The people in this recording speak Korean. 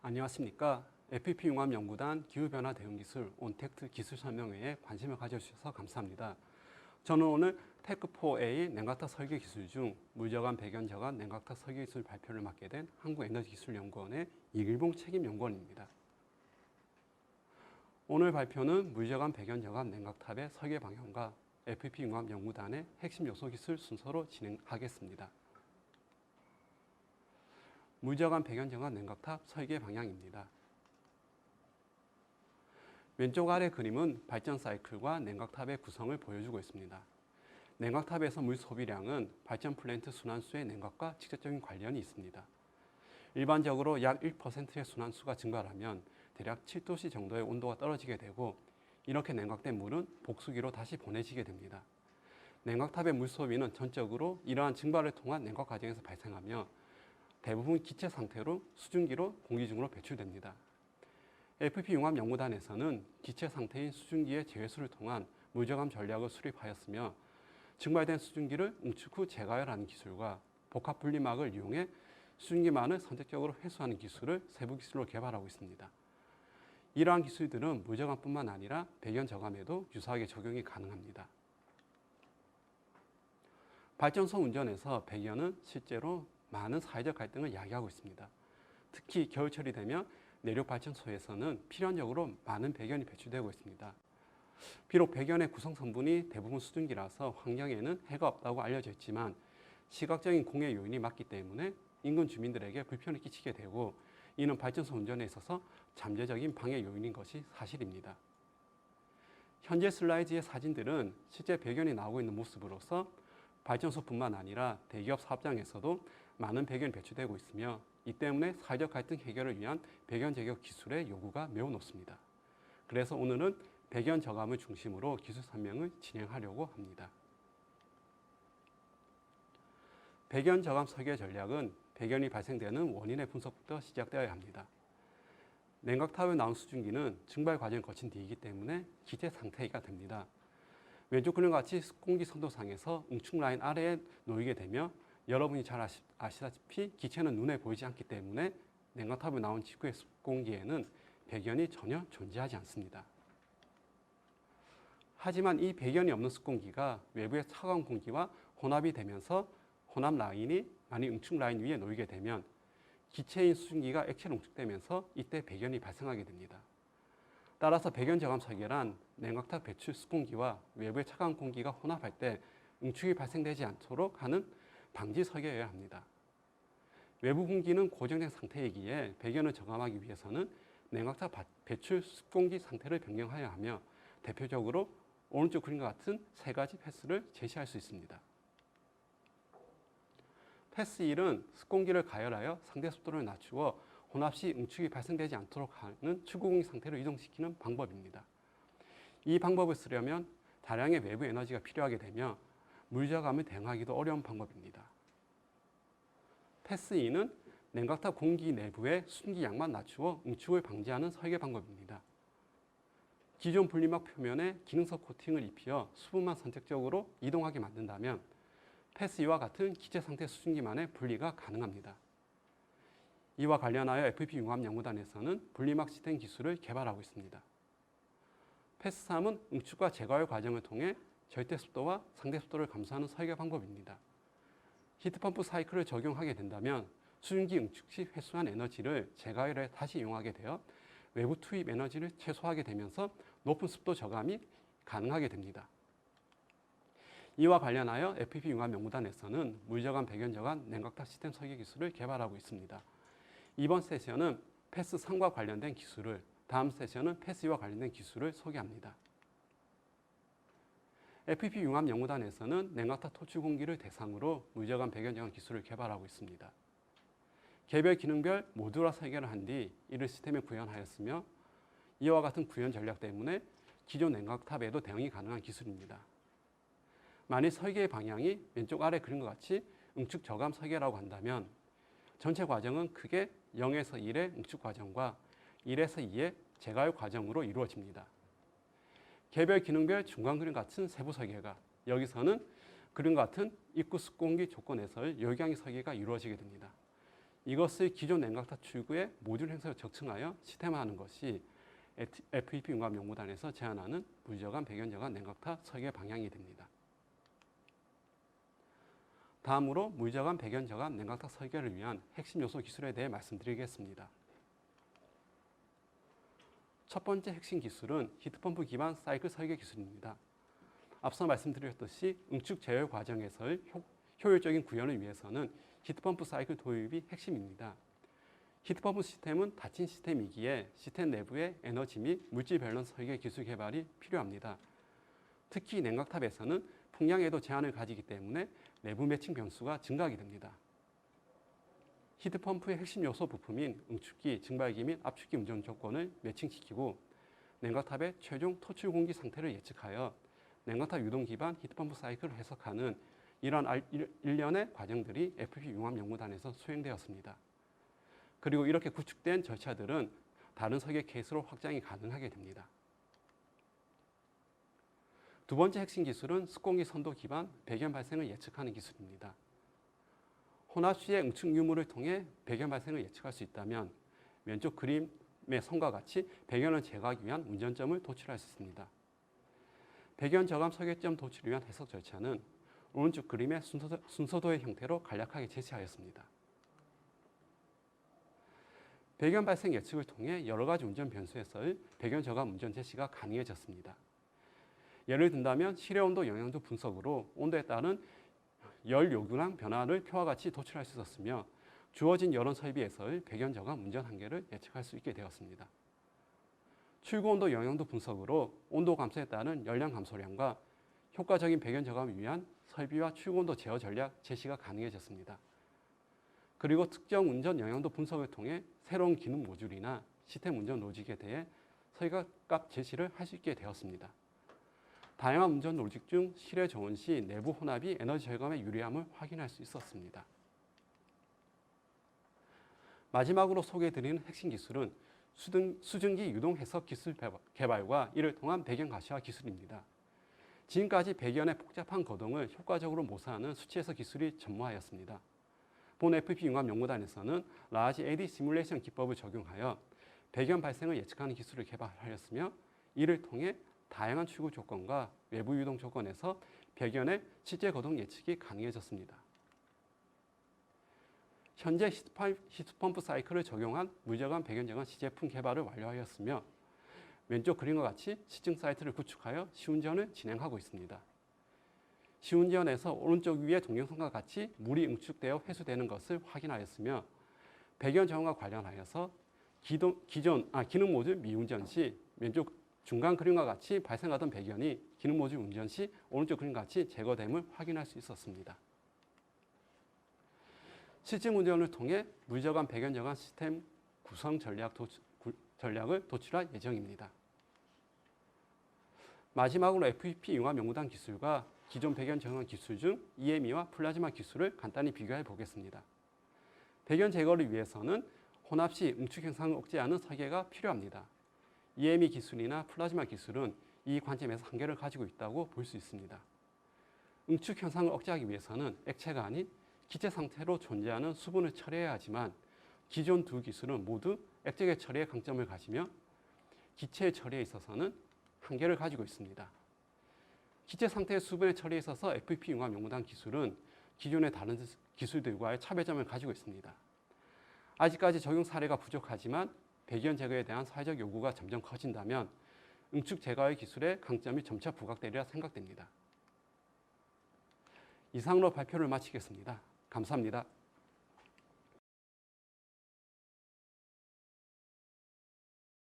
안녕하십니까. FP융합연구단 기후변화 대응기술 온택트 기술 설명회에 관심을 가져주셔서 감사합니다. 저는 오늘 테크4A 냉각탑 설계 기술 중 물저감, 배경저감, 냉각탑 설계 기술 발표를 맡게 된 한국에너지기술연구원의 이길봉 책임연구원입니다. 오늘 발표는 물저감, 배경저감, 냉각탑의 설계 방향과 FP융합연구단의 핵심 요소 기술 순서로 진행하겠습니다. 물저감, 배경저감, 냉각탑 설계 방향입니다. 왼쪽 아래 그림은 발전 사이클과 냉각탑의 구성을 보여주고 있습니다. 냉각탑에서 물 소비량은 발전 플랜트 순환수의 냉각과 직접적인 관련이 있습니다. 일반적으로 약 1%의 순환수가 증발하면 대략 7도씨 정도의 온도가 떨어지게 되고, 이렇게 냉각된 물은 복수기로 다시 보내지게 됩니다. 냉각탑의 물 소비는 전적으로 이러한 증발을 통한 냉각 과정에서 발생하며 대부분 기체 상태로 수증기로 공기 중으로 배출됩니다. FP융합연구단에서는 기체 상태인 수증기의 제외수를 통한 물저감 전략을 수립하였으며, 증발된 수증기를 응축 후 재가열하는 기술과 복합 분리막을 이용해 수증기만을 선택적으로 회수하는 기술을 세부 기술로 개발하고 있습니다. 이러한 기술들은 물저감뿐만 아니라 배경 저감에도 유사하게 적용이 가능합니다. 발전소 운전에서 배경은 실제로 많은 사회적 갈등을 야기하고 있습니다. 특히 겨울철이 되면 내륙 발전소에서는 필연적으로 많은 배경이 배출되고 있습니다. 비록 배경의 구성 성분이 대부분 수증기라서 환경에는 해가 없다고 알려져 있지만, 시각적인 공해 요인이 많기 때문에 인근 주민들에게 불편을 끼치게 되고, 이는 발전소 운전에 있어서 잠재적인 방해 요인인 것이 사실입니다. 현재 슬라이드의 사진들은 실제 배경이 나오고 있는 모습으로서 발전소뿐만 아니라 대기업 사업장에서도 많은 배경이 배출되고 있으며, 이 때문에 사회적 갈등 해결을 위한 배경 제거 기술의 요구가 매우 높습니다. 그래서 오늘은 배경 저감을 중심으로 기술 설명을 진행하려고 합니다. 배경 저감 설계 전략은 배경이 발생되는 원인의 분석부터 시작되어야 합니다. 냉각탑에 나온 수증기는 증발 과정을 거친 뒤이기 때문에 기체 상태가 됩니다. 왼쪽 그림과 같이 습공기 선도상에서 응축 라인 아래에 놓이게 되며, 여러분이 잘 아시다시피 기체는 눈에 보이지 않기 때문에 냉각탑에 나온 지구의 습공기에는 배경이 전혀 존재하지 않습니다. 하지만 이 배경이 없는 습공기가 외부의 차가운 공기와 혼합이 되면서 혼합 라인이 만약 응축 라인 위에 놓이게 되면 기체인 수증기가 액체로 응축되면서 이때 배경이 발생하게 됩니다. 따라서 배경 저감 설계란 냉각탑 배출 습공기와 외부의 차가운 공기가 혼합할 때 응축이 발생되지 않도록 하는 방지 설계여야 합니다. 외부 공기는 고정된 상태이기에 배경을 저감하기 위해서는 냉각탑 배출 습공기 상태를 변경하여야 하며, 대표적으로 오른쪽 그림과 같은 세 가지 패스를 제시할 수 있습니다. 패스 1은 습공기를 가열하여 상대 습도를 낮추어 혼합 시 응축이 발생되지 않도록 하는 추구공기 상태로 이동시키는 방법입니다. 이 방법을 쓰려면 다량의 외부 에너지가 필요하게 되며 물저감을 대응하기도 어려운 방법입니다. 패스 2는 냉각탑 공기 내부의 수증기 양만 낮추어 응축을 방지하는 설계 방법입니다. 기존 분리막 표면에 기능성 코팅을 입혀 수분만 선택적으로 이동하게 만든다면 패스 2와 같은 기체 상태 수증기만의 분리가 가능합니다. 이와 관련하여 FP융합연구단에서는 분리막 시스템 기술을 개발하고 있습니다. 패스 3은 응축과 재가열 과정을 통해 절대 습도와 상대 습도를 감소하는 설계 방법입니다. 히트펌프 사이클을 적용하게 된다면 수증기 응축 시 회수한 에너지를 재가열에 다시 이용하게 되어 외부 투입 에너지를 최소화하게 되면서 높은 습도 저감이 가능하게 됩니다. 이와 관련하여 FP융합연구단에서는 물저감, 배경저감, 냉각탑 시스템 설계 기술을 개발하고 있습니다. 이번 세션은 패스 3과 관련된 기술을, 다음 세션은 패스 2와 관련된 기술을 소개합니다. FP융합연구단에서는 냉각탑 토출 공기를 대상으로 물저감, 배경저감 기술을 개발하고 있습니다. 개별 기능별 모듈화 설계를 한 뒤 이를 시스템에 구현하였으며, 이와 같은 구현 전략 때문에 기존 냉각탑에도 대응이 가능한 기술입니다. 만일 설계의 방향이 왼쪽 아래 그림과 같이 응축 저감 설계라고 한다면 전체 과정은 크게 0에서 1의 응축 과정과 1에서 2의 재가열 과정으로 이루어집니다. 개별 기능별 중간 그림 같은 세부 설계가, 여기서는 그림과 같은 입구 습공기 조건에서의 열경이 설계가 이루어지게 됩니다. 이것을 기존 냉각탑 출구의 모듈 행성을 적층하여 시스템화하는 것이 FEP 융합연구단에서 제안하는 물저감, 백연저감 냉각탑 설계 방향이 됩니다. 다음으로 물저감, 백연저감 냉각탑 설계를 위한 핵심 요소 기술에 대해 말씀드리겠습니다. 첫 번째 핵심 기술은 히트펌프 기반 사이클 설계 기술입니다. 앞서 말씀드렸듯이 응축 제어 과정에서의 효율적인 구현을 위해서는 히트펌프 사이클 도입이 핵심입니다. 히트펌프 시스템은 닫힌 시스템이기에 시스템 내부의 에너지 및 물질 밸런스 설계 기술 개발이 필요합니다. 특히 냉각탑에서는 풍량에도 제한을 가지기 때문에 내부 매칭 변수가 증가하게 됩니다. 히트펌프의 핵심 요소 부품인 응축기, 증발기 및 압축기 운전 조건을 매칭시키고 냉각탑의 최종 토출 공기 상태를 예측하여 냉각탑 유동 기반 히트펌프 사이클을 해석하는 이러한 일련의 과정들이 FEP 융합연구단에서 수행되었습니다. 그리고 이렇게 구축된 절차들은 다른 설계 케이스로 확장이 가능하게 됩니다. 두 번째 핵심 기술은 습공기 선도 기반 배경 발생을 예측하는 기술입니다. 혼합 시의 응축 유무를 통해 배경 발생을 예측할 수 있다면 왼쪽 그림의 선과 같이 배경을 제거하기 위한 운전점을 도출할 수 있습니다. 배경 저감 설계점 도출을 위한 해석 절차는 오른쪽 그림의 순서도의 형태로 간략하게 제시하였습니다. 배경 발생 예측을 통해 여러 가지 운전 변수에서의 배경 저감 운전 제시가 가능해졌습니다. 예를 든다면 실외 온도 영향도 분석으로 온도에 따른 열 요구량 변화를 표와 같이 도출할 수 있었으며 주어진 여론 설비에서의 배경 저감 운전 한계를 예측할 수 있게 되었습니다. 출구 온도 영향도 분석으로 온도 감소에 따른 열량 감소량과 효과적인 배경 저감을 위한 설비와 출구 온도 제어 전략 제시가 가능해졌습니다. 그리고 특정 운전 영향도 분석을 통해 새로운 기능 모듈이나 시스템 운전 로직에 대해 설계값 제시를 할 수 있게 되었습니다. 다양한 운전 로직 중 실외 조언 시 내부 혼합이 에너지 절감에 유리함을 확인할 수 있었습니다. 마지막으로 소개해드리는 핵심 기술은 수증기 유동 해석 기술 개발과 이를 통한 배경 가시화 기술입니다. 지금까지 배경의 복잡한 거동을 효과적으로 모사하는 수치 해석 기술이 전무하였습니다. 본 FEP 융합연구단에서는 라지 AD 시뮬레이션 기법을 적용하여 배경 발생을 예측하는 기술을 개발하였으며 이를 통해 다양한 출구 조건과 외부 유동 조건에서 배경의 실제 거동 예측이 가능해졌습니다. 현재 히트펌프 사이클을 적용한 물저감 배경저감 시제품 개발을 완료하였으며 왼쪽 그림과 같이 시증 사이트를 구축하여 시운전을 진행하고 있습니다. 시운전에서 오른쪽 위의 동영상과 같이 물이 응축되어 회수되는 것을 확인하였으며 배경 저감과 관련하여서 기능 모듈 미운전 시 왼쪽 중간 그림과 같이 발생하던 배경이 기능 모듈 운전 시 오른쪽 그림과 같이 제거됨을 확인할 수 있었습니다. 실증 운전을 통해 물저감 배경저감 시스템 구성 전략을 도출할 예정입니다. 마지막으로 FEP 융합연구단 기술과 기존 배경저감 기술 중 EME와 플라즈마 기술을 간단히 비교해 보겠습니다. 배경 제거를 위해서는 혼합 시 응축 현상을 억제하는 설계가 필요합니다. EME 기술이나 플라즈마 기술은 이 관점에서 한계를 가지고 있다고 볼 수 있습니다. 응축 현상을 억제하기 위해서는 액체가 아닌 기체 상태로 존재하는 수분을 처리해야 하지만 기존 두 기술은 모두 액체계 처리의 강점을 가지며 기체의 처리에 있어서는 한계를 가지고 있습니다. 기체 상태의 수분의 처리에 있어서 FEP 융합연구단 기술은 기존의 다른 기술들과의 차별점을 가지고 있습니다. 아직까지 적용 사례가 부족하지만 배기현 제거에 대한 사회적 요구가 점점 커진다면 응축 제거의 기술의 강점이 점차 부각되리라 생각됩니다. 이상으로 발표를 마치겠습니다. 감사합니다.